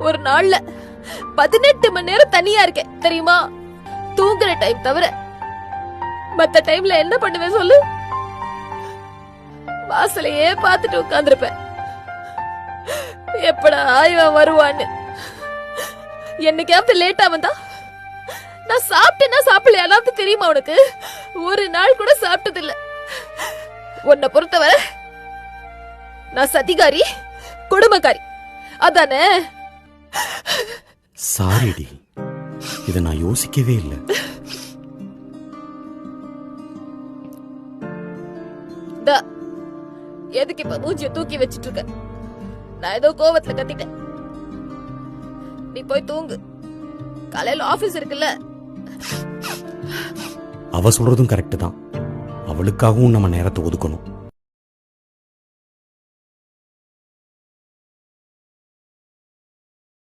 ஒரு நாள்ல 18 மணி நேரம் தனியா இருக்கேன் தெரியுமா? தூங்குற டைம் தவிர மத்த டைம்ல என்ன பண்ணுவேன் சொல்லு? வாசலையே பார்த்துட்டு உட்கார்ந்திருப்பேன். எப்படா இவன் வருவான்னு. என்னைக்காவது லேட்டா வந்தா நான் சாப்பிட்டேன்னா சாப்பிடலையாவது தெரியுமா உனக்கு? ஒரு நாள் கூட சாப்பிட்டது இல்ல. உன்னை பொறுத்தவரை நான் சதிகாரி, குடும்பக்காரி அதானே? சாரிடி, இத நான் யோசிக்கவே இல்லை. எதுக்கு இப்ப மூஞ்சிய தூக்கி வச்சிட்டு இருக்க? நான் ஏதோ கோவத்துல கத்திட்டேன். நீ போய் தூங்கு, காலையில ஆபீஸ் இருக்குல்ல. அவ சொல்றதும் கரெக்ட் தான். அவளுக்காகவும் நம்ம நேரத்தை ஒதுக்கணும்.